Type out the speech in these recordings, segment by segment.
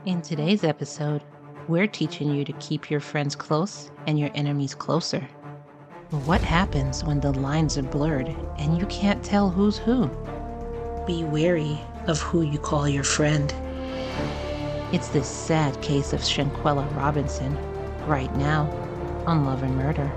In today's episode, we're teaching you to keep your friends close and your enemies closer. But what happens when the lines are blurred and you can't tell who's who? Be wary of who you call your friend. It's this sad case of Shanquella Robinson, right now on Love and Murder.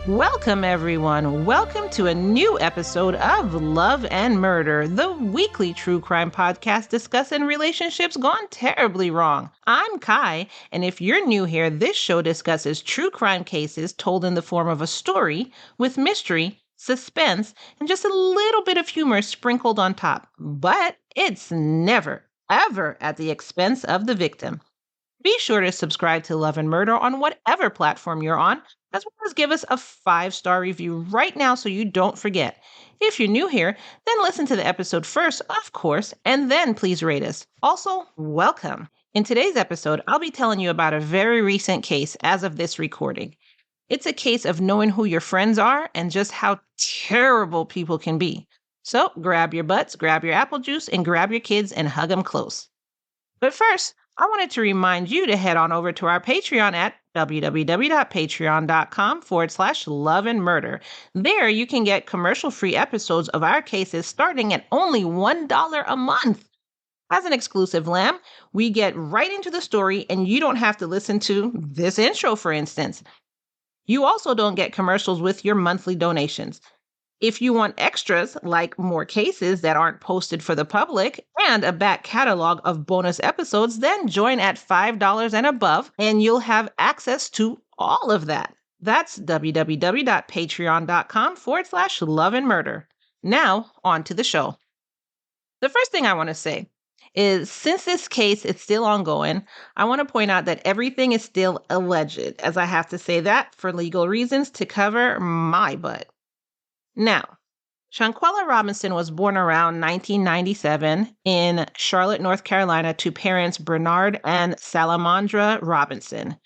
Welcome, everyone. Welcome to a new episode of Love and Murder, the weekly true crime podcast discussing relationships gone terribly wrong. I'm Kai, and if you're new here, this show discusses true crime cases told in the form of a story with mystery, suspense, and just a little bit of humor sprinkled on top. But it's never, ever at the expense of the victim. Be sure to subscribe to Love and Murder on whatever platform you're on, as well as give us a 5-star review right now so you don't forget. If you're new here, then listen to the episode first, of course, and then please rate us. Also, welcome. In today's episode, I'll be telling you about a very recent case as of this recording. It's a case of knowing who your friends are and just how terrible people can be. So grab your butts, grab your apple juice, and grab your kids and hug them close. But first, I wanted to remind you to head on over to our Patreon at www.patreon.com/loveandmurder. There you can get commercial-free episodes of our cases starting at only $1 a month. As an exclusive lamb, we get right into the story and you don't have to listen to this intro, for instance. You also don't get commercials with your monthly donations. If you want extras, like more cases that aren't posted for the public and a back catalog of bonus episodes, then join at $5 and above, and you'll have access to all of that. That's www.patreon.com/loveandmurder. Now, on to the show. The first thing I want to say is, since this case is still ongoing, I want to point out that everything is still alleged, as I have to say that for legal reasons to cover my butt. Now, Shanquella Robinson was born around 1997 in Charlotte, North Carolina, to parents Bernard and Salamandra Robinson.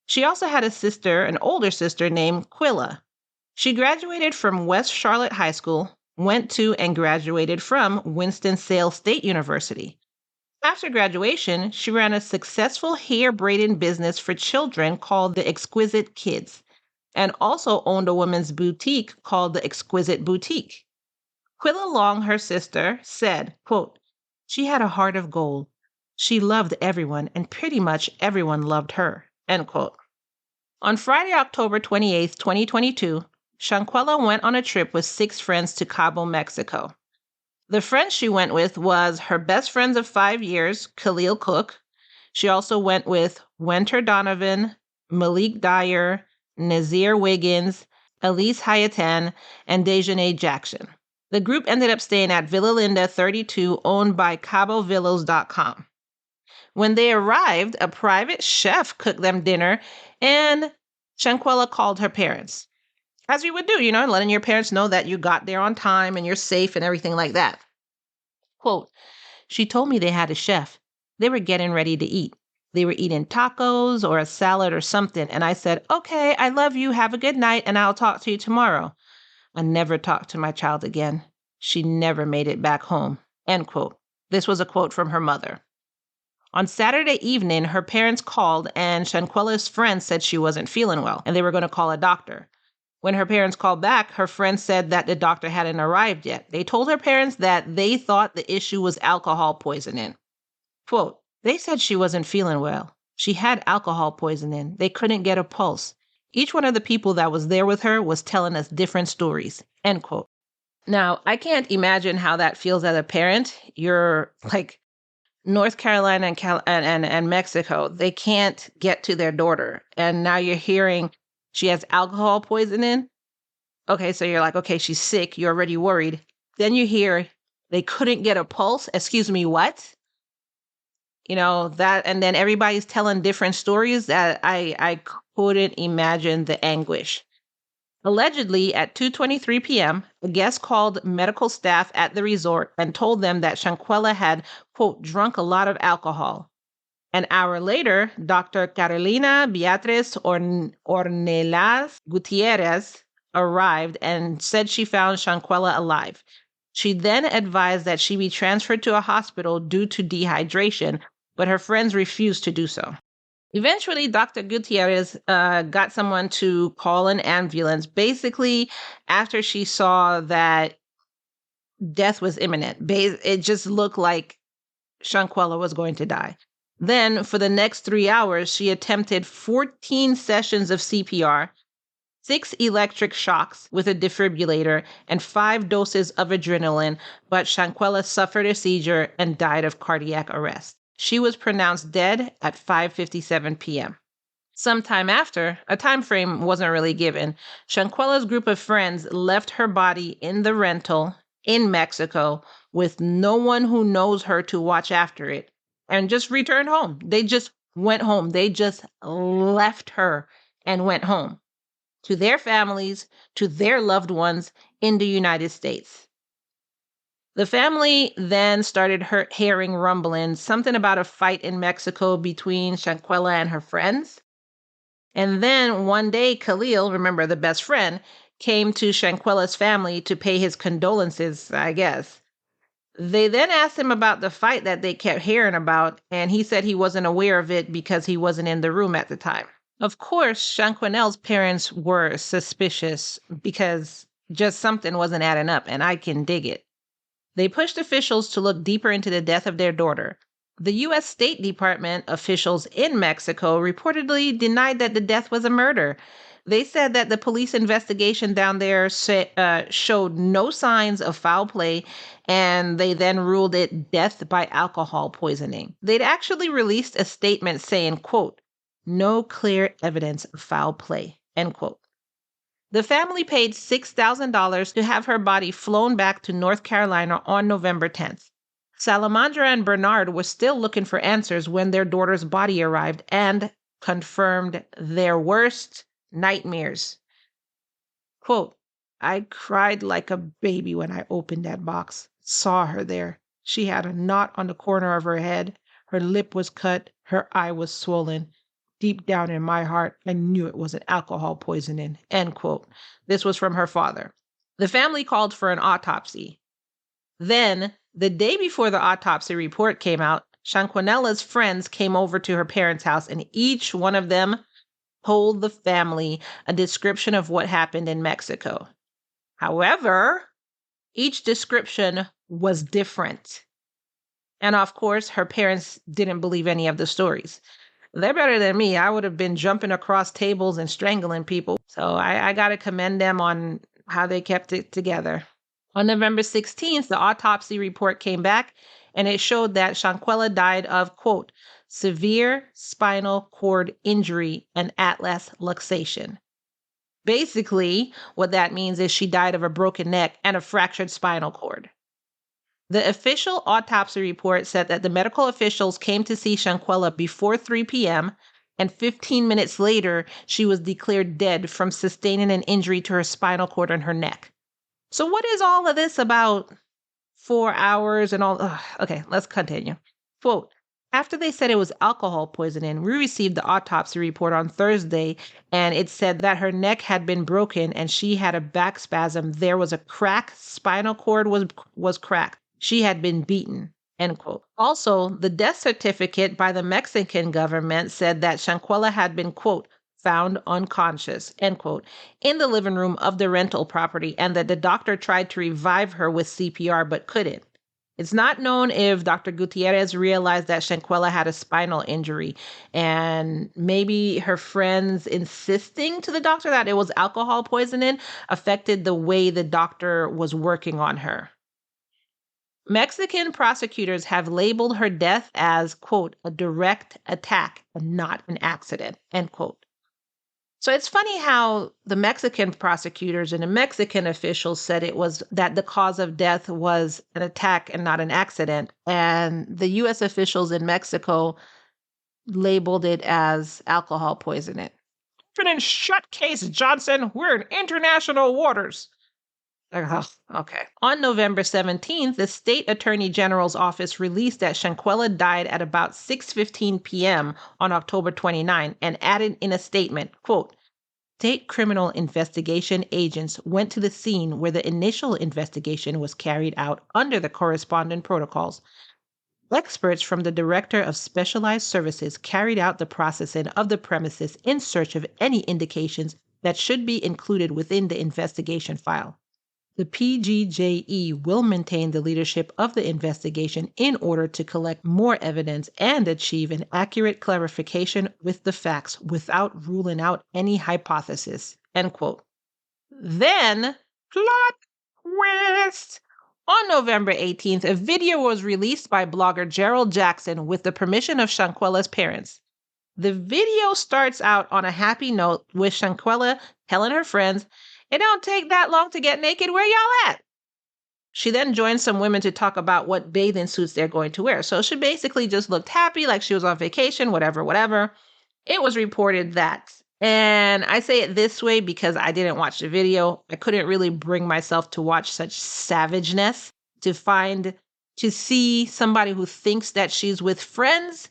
She also had a sister, an older sister named Quilla. She graduated from West Charlotte High School, went to and graduated from Winston-Salem State University. After graduation, she ran a successful hair braiding business for children called the Exquisite Kids, and also owned a women's boutique called the Exquisite Boutique. Quilla Long, her sister, said, quote, "She had a heart of gold. She loved everyone, and pretty much everyone loved her," end quote. On Friday, October 28, 2022, Shanquella went on a trip with 6 friends to Cabo, Mexico. The friends she went with was her best friends of 5 years, Khalil Cook. She also went with Winter Donovan, Malik Dyer, Nazir Wiggins, Elise Hayatan, and Dejanay Jackson. The group ended up staying at Villa Linda 32, owned by CaboVillas.com. When they arrived, a private chef cooked them dinner, and Shanquella called her parents. As you would do, letting your parents know that you got there on time and you're safe and everything like that. Quote, "She told me they had a chef. They were getting ready to eat. They were eating tacos or a salad or something, and I said, 'Okay, I love you, have a good night, and I'll talk to you tomorrow.' I never talked to my child again. She never made it back home," end quote. This was a quote from her mother. On Saturday evening, her parents called, and Shanquella's friend said she wasn't feeling well, and they were going to call a doctor. When her parents called back, her friend said that the doctor hadn't arrived yet. They told her parents that they thought the issue was alcohol poisoning. Quote, "They said she wasn't feeling well. She had alcohol poisoning. They couldn't get a pulse. Each one of the people that was there with her was telling us different stories," end quote. Now, I can't imagine how that feels as a parent. You're like North Carolina and Mexico. They can't get to their daughter. And now you're hearing she has alcohol poisoning. Okay, so you're like, okay, she's sick. You're already worried. Then you hear they couldn't get a pulse. Excuse me, what? That, and then everybody's telling different stories that I couldn't imagine the anguish. Allegedly, at 2:23 p.m., a guest called medical staff at the resort and told them that Shanquella had, quote, "drunk a lot of alcohol." An hour later, Dr. Carolina Beatriz Ornelas Gutierrez arrived and said she found Shanquella alive. She then advised that she be transferred to a hospital due to dehydration, but her friends refused to do so. Eventually, Dr. Gutierrez got someone to call an ambulance, basically after she saw that death was imminent. It just looked like Shanquella was going to die. Then, for the next 3 hours, she attempted 14 sessions of CPR, 6 electric shocks with a defibrillator, and 5 doses of adrenaline, but Shanquella suffered a seizure and died of cardiac arrest. She was pronounced dead at 5:57 p.m. Sometime after, a time frame wasn't really given, Shanquella's group of friends left her body in the rental in Mexico with no one who knows her to watch after it and just returned home. They just went home. They just left her and went home to their families, to their loved ones in the United States. The family then started hearing rumblings, something about a fight in Mexico between Shanquella and her friends. And then one day, Khalil, remember the best friend, came to Shanquella's family to pay his condolences, I guess. They then asked him about the fight that they kept hearing about, and he said he wasn't aware of it because he wasn't in the room at the time. Of course, Shanquella's parents were suspicious because just something wasn't adding up, and I can dig it. They pushed officials to look deeper into the death of their daughter. The U.S. State Department officials in Mexico reportedly denied that the death was a murder. They said that the police investigation down there showed no signs of foul play, and they then ruled it death by alcohol poisoning. They'd actually released a statement saying, quote, "No clear evidence of foul play," end quote. The family paid $6,000 to have her body flown back to North Carolina on November 10th. Salamandra and Bernard were still looking for answers when their daughter's body arrived and confirmed their worst nightmares. Quote, "I cried like a baby when I opened that box, saw her there. She had a knot on the corner of her head. Her lip was cut. Her eye was swollen. Deep down in my heart, I knew it was an alcohol poisoning," end quote. This was from her father. The family called for an autopsy. Then, the day before the autopsy report came out, Shanquella's friends came over to her parents' house, and each one of them told the family a description of what happened in Mexico. However, each description was different. And of course, her parents didn't believe any of the stories. They're better than me. I would have been jumping across tables and strangling people. So I got to commend them on how they kept it together. On November 16th, the autopsy report came back, and it showed that Shanquella died of, quote, "severe spinal cord injury and atlas luxation." Basically, what that means is she died of a broken neck and a fractured spinal cord. The official autopsy report said that the medical officials came to see Shanquella before 3 p.m., and 15 minutes later, she was declared dead from sustaining an injury to her spinal cord and her neck. So what is all of this about 4 hours and all? Okay, let's continue. Quote, "After they said it was alcohol poisoning, we received the autopsy report on Thursday, and it said that her neck had been broken and she had a back spasm. There was a crack. Spinal cord was cracked. She had been beaten," end quote. Also, the death certificate by the Mexican government said that Shanquella had been, quote, "found unconscious," end quote, in the living room of the rental property, and that the doctor tried to revive her with CPR but couldn't. It's not known if Dr. Gutierrez realized that Shanquella had a spinal injury, and maybe her friends insisting to the doctor that it was alcohol poisoning affected the way the doctor was working on her. Mexican prosecutors have labeled her death as, quote, "a direct attack and not an accident," end quote. So it's funny how the Mexican prosecutors and the Mexican officials said it was that the cause of death was an attack and not an accident. And the U.S. officials in Mexico labeled it as alcohol poisoning. "Open and shut case, Johnson. We're in international waters." Okay. On November 17th, the state attorney general's office released that Shanquella died at about 6:15 p.m. on October 29 and added in a statement, quote, "State criminal investigation agents went to the scene where the initial investigation was carried out under the corresponding protocols. Experts from the Director of Specialized Services carried out the processing of the premises in search of any indications that should be included within the investigation file. The PGJE will maintain the leadership of the investigation in order to collect more evidence and achieve an accurate clarification with the facts without ruling out any hypothesis." End quote. Then, plot twist! On November 18th, a video was released by blogger Gerald Jackson with the permission of Shanquella's parents. The video starts out on a happy note with Shanquella telling her friends, "It don't take that long to get naked. Where y'all at?" She then joins some women to talk about what bathing suits they're going to wear. So she basically just looked happy, like she was on vacation, whatever. It was reported that, and I say it this way because I didn't watch the video. I couldn't really bring myself to watch such savageness, to see somebody who thinks that she's with friends.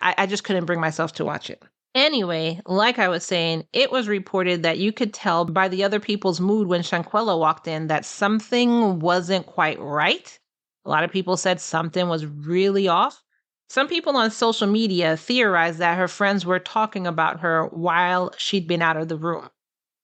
I just couldn't bring myself to watch it. Anyway, like I was saying, it was reported that you could tell by the other people's mood when Shanquella walked in that something wasn't quite right. A lot of people said something was really off. Some people on social media theorized that her friends were talking about her while she'd been out of the room.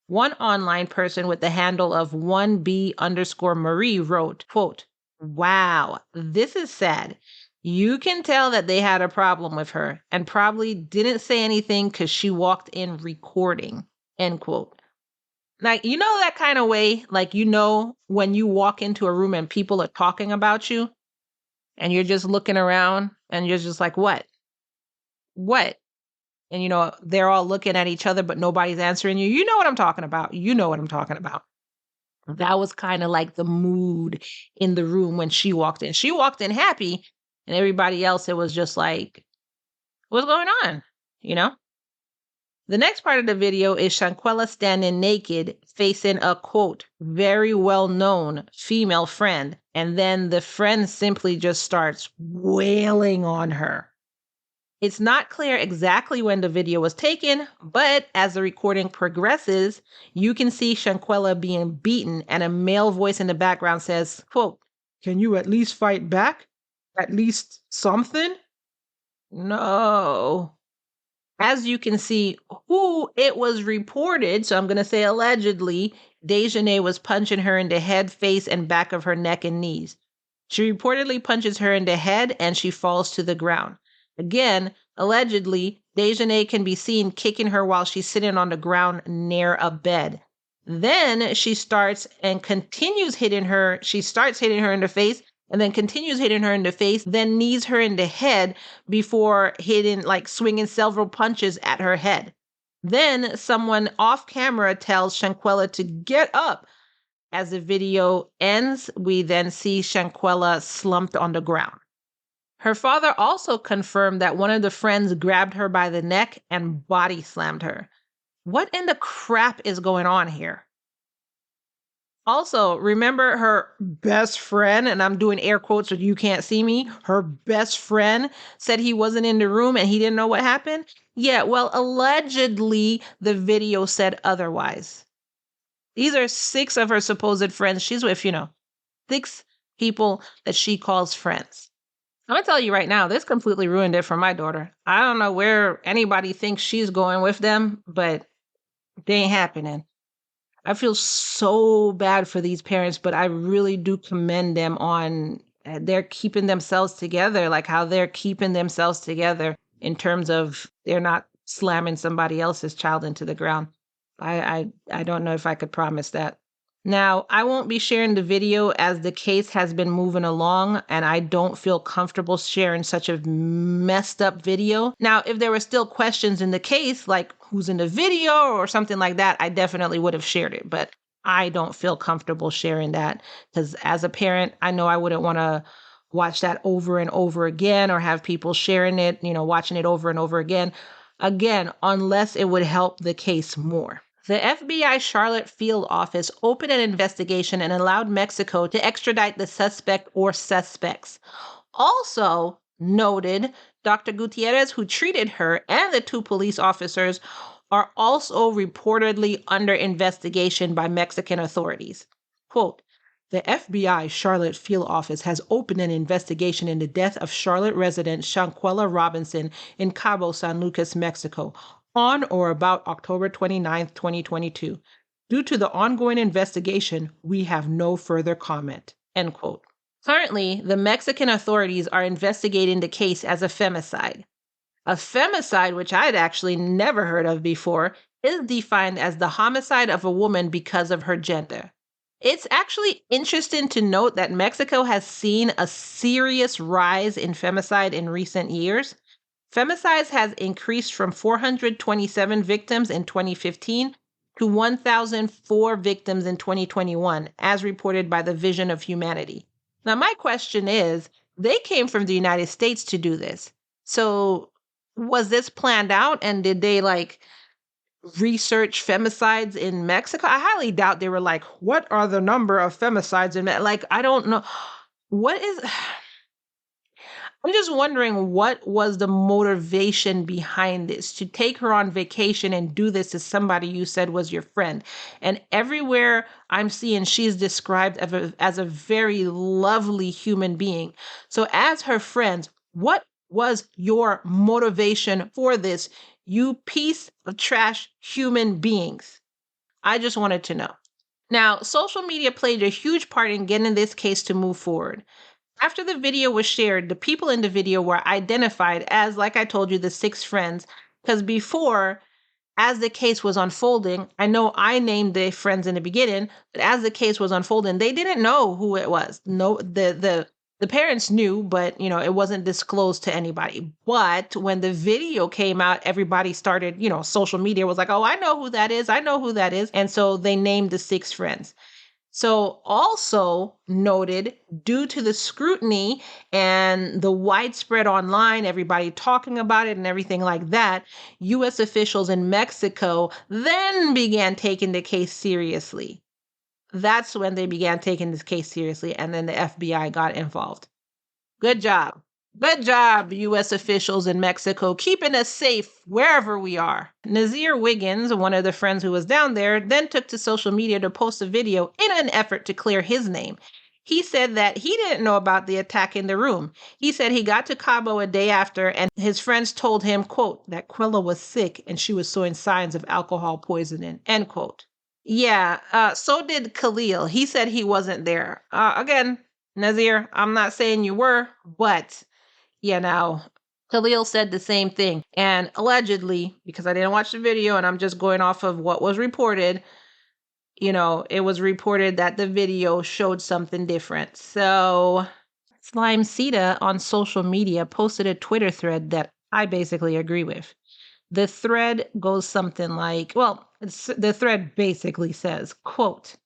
One online person with the handle of 1B_Marie wrote, quote, "Wow, this is sad. You can tell that they had a problem with her and probably didn't say anything because she walked in recording." End quote. Like, you know that kind of way, like, you know, when you walk into a room and people are talking about you and you're just looking around and you're just like, what? And, you know, they're all looking at each other, but nobody's answering you. You know what I'm talking about. That was kind of like the mood in the room when she walked in. She walked in happy, and everybody else, it was just like, what's going on? You know? The next part of the video is Shanquella standing naked, facing a, quote, "very well-known female friend." And then the friend simply just starts wailing on her. It's not clear exactly when the video was taken, but as the recording progresses, you can see Shanquella being beaten, and a male voice in the background says, quote, "Can you at least fight back? At least something?" No. As you can see, who it was reported, so I'm going to say allegedly, Dejanay was punching her in the head, face, and back of her neck and knees. She reportedly punches her in the head, and she falls to the ground. Again, allegedly, Dejanay can be seen kicking her while she's sitting on the ground near a bed. Then she starts and continues hitting her. She starts hitting her in the face and then continues hitting her in the face, then knees her in the head before swinging several punches at her head. Then someone off camera tells Shanquella to get up. As the video ends, we then see Shanquella slumped on the ground. Her father also confirmed that one of the friends grabbed her by the neck and body slammed her. What in the crap is going on here? Also, remember her best friend, and I'm doing air quotes so you can't see me, her best friend said he wasn't in the room and he didn't know what happened? Yeah, well, allegedly, the video said otherwise. These are 6 of her supposed friends she's with, 6 people that she calls friends. I'm going to tell you right now, this completely ruined it for my daughter. I don't know where anybody thinks she's going with them, but they ain't happening. I feel so bad for these parents, but I really do commend them on they're keeping themselves together, like how they're keeping themselves together in terms of they're not slamming somebody else's child into the ground. I don't know if I could promise that. Now, I won't be sharing the video as the case has been moving along, and I don't feel comfortable sharing such a messed up video. Now, if there were still questions in the case, like who's in the video or something like that, I definitely would have shared it, but I don't feel comfortable sharing that because as a parent, I know I wouldn't want to watch that over and over again or have people sharing it, watching it over and over again, unless it would help the case more. The FBI Charlotte field office opened an investigation and allowed Mexico to extradite the suspect or suspects. Also noted, Dr. Gutierrez, who treated her, and the two police officers are also reportedly under investigation by Mexican authorities. Quote, the FBI Charlotte field office has opened an investigation in the death of Charlotte resident Shanquella Robinson in Cabo San Lucas, Mexico, on or about October 29, 2022. Due to the ongoing investigation, we have no further comment. End quote. Currently, the Mexican authorities are investigating the case as a femicide. A femicide, which I'd actually never heard of before, is defined as the homicide of a woman because of her gender. It's actually interesting to note that Mexico has seen a serious rise in femicide in recent years. Femicides has increased from 427 victims in 2015 to 1,004 victims in 2021, as reported by the Vision of Humanity. Now, my question is, they came from the United States to do this. So was this planned out, and did they research femicides in Mexico? I highly doubt they were like, what are the number of femicides in Mexico? I don't know. I'm just wondering, what was the motivation behind this to take her on vacation and do this to somebody you said was your friend? And everywhere I'm seeing, she's described as a very lovely human being. So as her friends, what was your motivation for this, you piece of trash human beings? I just wanted to know. Now, social media played a huge part in getting this case to move forward. After the video was shared, the people in the video were identified as, like I told you, the 6 friends. Because before, as the case was unfolding, I know I named the friends in the beginning, but as the case was unfolding, they didn't know who it was. No, the parents knew, but it wasn't disclosed to anybody. But when the video came out, everybody started, social media was like, oh, I know who that is. I know who that is. And so they named the 6 friends. So also noted, due to the scrutiny and the widespread online, everybody talking about it and everything like that, U.S. officials in Mexico then began taking the case seriously. That's when they began taking this case seriously, and then the FBI got involved. Good job. Good job, U.S. officials in Mexico, keeping us safe wherever we are. Nazir Wiggins, one of the friends who was down there, then took to social media to post a video in an effort to clear his name. He said that he didn't know about the attack in the room. He said he got to Cabo a day after, and his friends told him, quote, that Quella was sick and she was showing signs of alcohol poisoning, end quote. Yeah, so did Khalil. He said he wasn't there. Again, Nazir, I'm not saying you were, but now Khalil said the same thing. And allegedly, because I didn't watch the video and I'm just going off of what was reported, it was reported that the video showed something different. So Slime Sita on social media posted a Twitter thread that I basically agree with. The thread goes something like, the thread basically says, quote,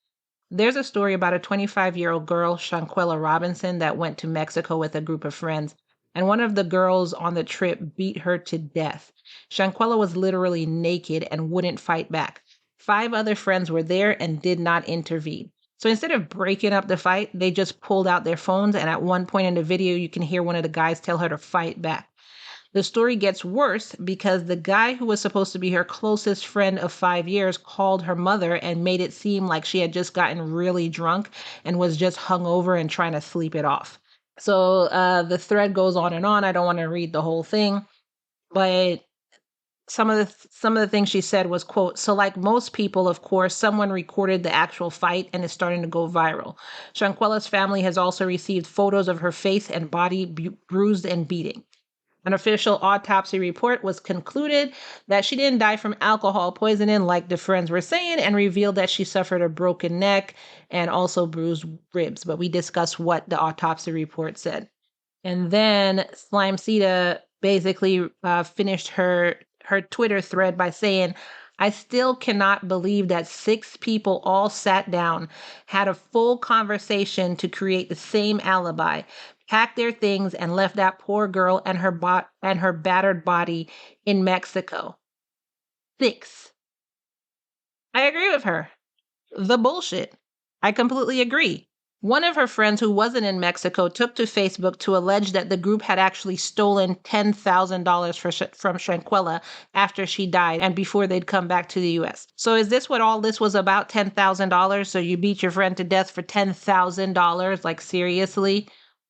there's a story about a 25-year-old girl, Shanquella Robinson, that went to Mexico with a group of friends, and one of the girls on the trip beat her to death. Shanquella was literally naked and wouldn't fight back. 5 other friends were there and did not intervene. So instead of breaking up the fight, they just pulled out their phones, and at one point in the video, you can hear one of the guys tell her to fight back. The story gets worse because the guy who was supposed to be her closest friend of 5 years called her mother and made it seem like she had just gotten really drunk and was just hungover and trying to sleep it off. So the thread goes on and on. I don't want to read the whole thing, but some of the things she said was, quote, so like most people, of course, someone recorded the actual fight and it's starting to go viral. Shanquella's family has also received photos of her face and body bruised and beating. An official autopsy report was concluded that she didn't die from alcohol poisoning like the friends were saying, and revealed that she suffered a broken neck and also bruised ribs. But we discussed what the autopsy report said. And then Slime Sita basically finished her Twitter thread by saying, I still cannot believe that 6 people all sat down, had a full conversation to create the same alibi, packed their things, and left that poor girl and her battered body in Mexico. 6. I agree with her. The bullshit. I completely agree. One of her friends who wasn't in Mexico took to Facebook to allege that the group had actually stolen $10,000 from Shanquella after she died and before they'd come back to the US. So is this what all this was about? $10,000? So you beat your friend to death for $10,000? Like, seriously?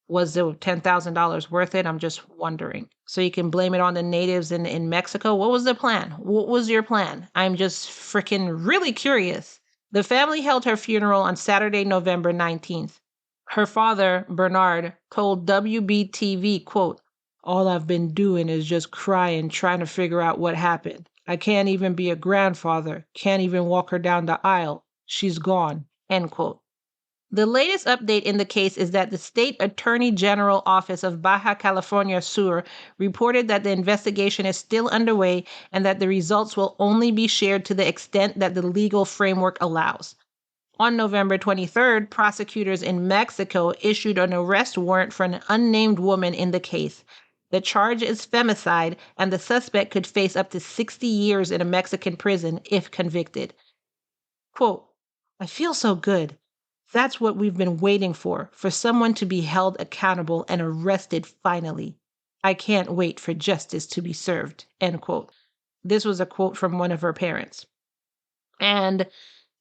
Was the $10,000 worth it? I'm just wondering. So you can blame it on the natives in Mexico? What was the plan? What was your plan? I'm just freaking really curious. The family held her funeral on Saturday, November 19th. Her father, Bernard, told WBTV, quote, "All I've been doing is just crying, trying to figure out what happened. I can't even be a grandfather, can't even walk her down the aisle. She's gone," end quote. The latest update in the case is that the State Attorney General Office of Baja California Sur reported that the investigation is still underway and that the results will only be shared to the extent that the legal framework allows. On November 23rd, prosecutors in Mexico issued an arrest warrant for an unnamed woman in the case. The charge is femicide, and the suspect could face up to 60 years in a Mexican prison if convicted. Quote, "I feel so good. That's what we've been waiting for someone to be held accountable and arrested finally. I can't wait for justice to be served," end quote. This was a quote from one of her parents. And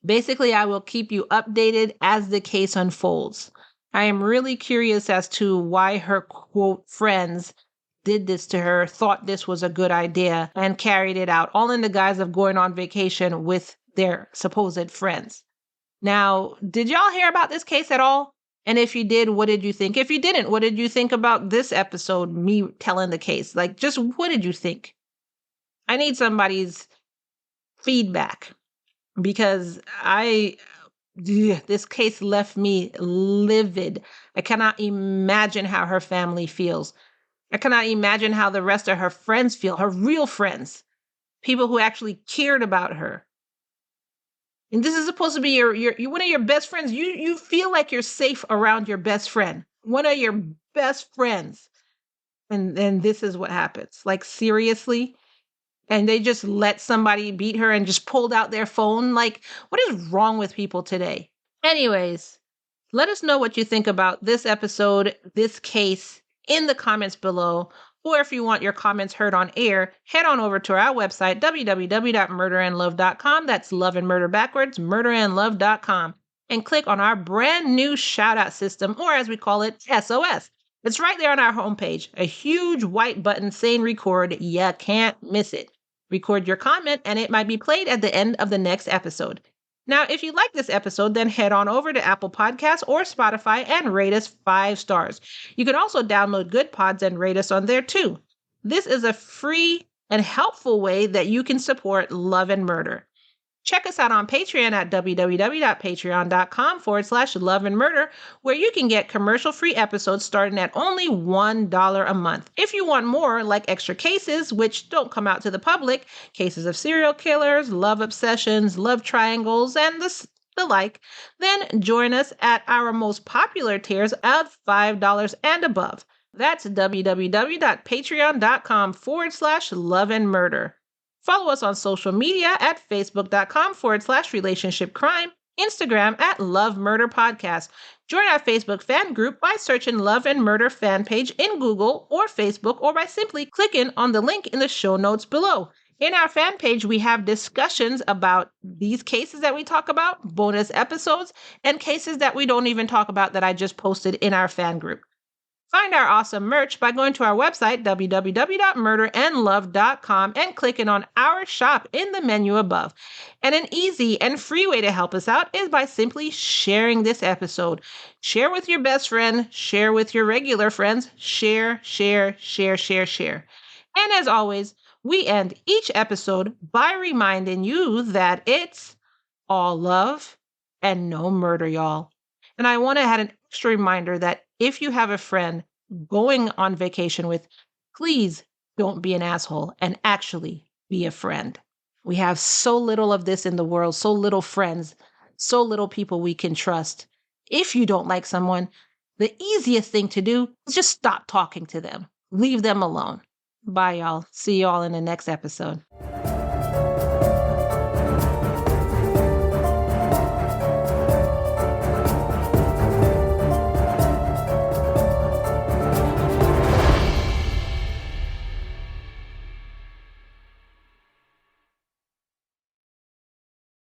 basically, I will keep you updated as the case unfolds. I am really curious as to why her, quote, friends did this to her, thought this was a good idea, and carried it out, all in the guise of going on vacation with their supposed friends. Now, did y'all hear about this case at all? And if you did, what did you think? If you didn't, what did you think about this episode, me telling the case? Like, just what did you think? I need somebody's feedback because this case left me livid. I cannot imagine how her family feels. I cannot imagine how the rest of her friends feel, her real friends, people who actually cared about her. And this is supposed to be your one of your best friends. You feel like you're safe around your best friend, one of your best friends. And then this is what happens. Like, seriously? And they just let somebody beat her and just pulled out their phone? Like, what is wrong with people today? Anyways, let us know what you think about this episode, this case, in the comments below. Or if you want your comments heard on air, head on over to our website, www.murderandlove.com. That's love and murder backwards, murderandlove.com. And click on our brand new shout out system, or as we call it, SOS. It's right there on our homepage, a huge white button saying record. You can't miss it. Record your comment and it might be played at the end of the next episode. Now, if you like this episode, then head on over to Apple Podcasts or Spotify and rate us 5 stars. You can also download Good Pods and rate us on there too. This is a free and helpful way that you can support Love and Murder. Check us out on Patreon at www.patreon.com/loveandmurder, where you can get commercial-free episodes starting at only $1 a month. If you want more, like extra cases, which don't come out to the public, cases of serial killers, love obsessions, love triangles, and the like, then join us at our most popular tiers of $5 and above. That's www.patreon.com/loveandmurder. Follow us on social media at facebook.com/relationshipcrime, Instagram at Love Murder Podcast. Join our Facebook fan group by searching Love and Murder fan page in Google or Facebook, or by simply clicking on the link in the show notes below. In our fan page, we have discussions about these cases that we talk about, bonus episodes, and cases that we don't even talk about that I just posted in our fan group. Find our awesome merch by going to our website, www.murderandlove.com, and clicking on our shop in the menu above. And an easy and free way to help us out is by simply sharing this episode. Share with your best friend, share with your regular friends, share, share, share, share, share. And as always, we end each episode by reminding you that it's all love and no murder, y'all. And I want to add an extra reminder that if you have a friend going on vacation with, please don't be an asshole and actually be a friend. We have so little of this in the world, so little friends, so little people we can trust. If you don't like someone, the easiest thing to do is just stop talking to them. Leave them alone. Bye, y'all. See y'all in the next episode.